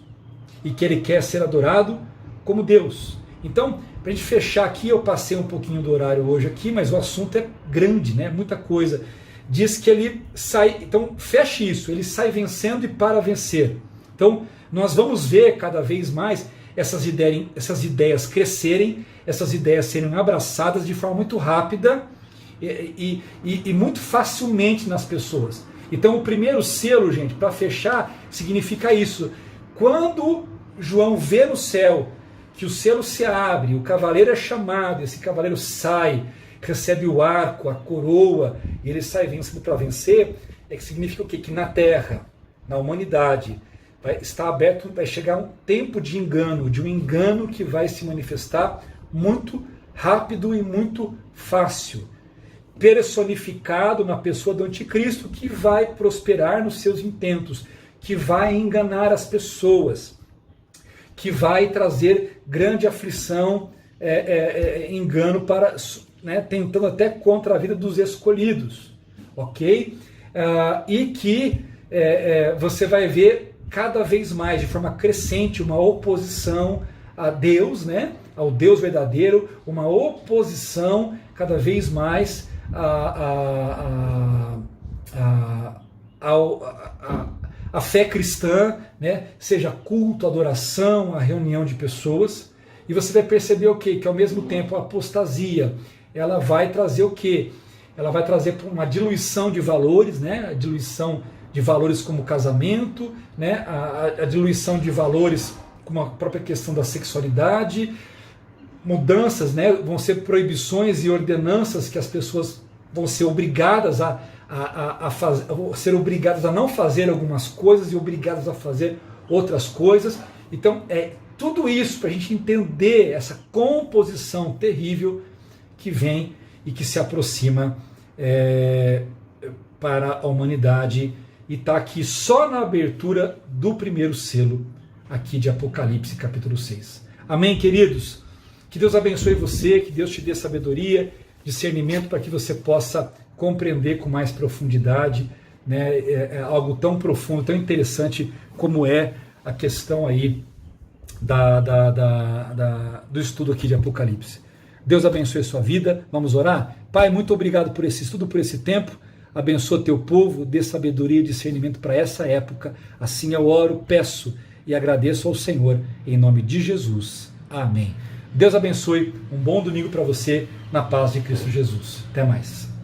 e que ele quer ser adorado como Deus. Então, para a gente fechar aqui, eu passei um pouquinho do horário hoje aqui, mas o assunto é grande, né, muita coisa. Diz que ele sai, então feche isso, ele sai vencendo e para vencer. Então, nós vamos ver cada vez mais essas ideias crescerem, essas ideias serem abraçadas de forma muito rápida e muito facilmente nas pessoas. Então o primeiro selo, gente, para fechar, significa isso. Quando João vê no céu que o selo se abre, o cavaleiro é chamado, esse cavaleiro sai, recebe o arco, a coroa, e ele sai vencendo para vencer, é que significa o quê? Que na terra, na humanidade, está aberto, vai chegar um tempo de um engano que vai se manifestar muito rápido e muito fácil, personificado na pessoa do anticristo, que vai prosperar nos seus intentos, que vai enganar as pessoas, que vai trazer grande aflição, engano para, né, tentando até contra a vida dos escolhidos, ok? E que você vai ver cada vez mais, de forma crescente, uma oposição a Deus, né, ao Deus verdadeiro, uma oposição cada vez mais a fé cristã, né, seja culto, adoração, a reunião de pessoas. E você vai perceber o quê? Que ao mesmo tempo a apostasia, ela vai trazer o quê? Ela vai trazer uma diluição de valores, né, a diluição de valores como casamento, né, a diluição de valores como a própria questão da sexualidade, mudanças, né, vão ser proibições e ordenanças que as pessoas vão ser obrigadas ser obrigadas a não fazer algumas coisas e obrigadas a fazer outras coisas. Então tudo isso para a gente entender essa composição terrível que vem e que se aproxima para a humanidade, e está aqui só na abertura do primeiro selo aqui de Apocalipse capítulo 6. Amém, queridos? Que Deus abençoe você, que Deus te dê sabedoria, discernimento para que você possa compreender com mais profundidade, né, algo tão profundo, tão interessante como é a questão aí do estudo aqui de Apocalipse. Deus abençoe a sua vida. Vamos orar? Pai, muito obrigado por esse estudo, por esse tempo. Abençoa teu povo, dê sabedoria e discernimento para essa época. Assim eu oro, peço e agradeço ao Senhor, em nome de Jesus. Amém. Deus abençoe. Um bom domingo para você, na paz de Cristo Jesus. Até mais.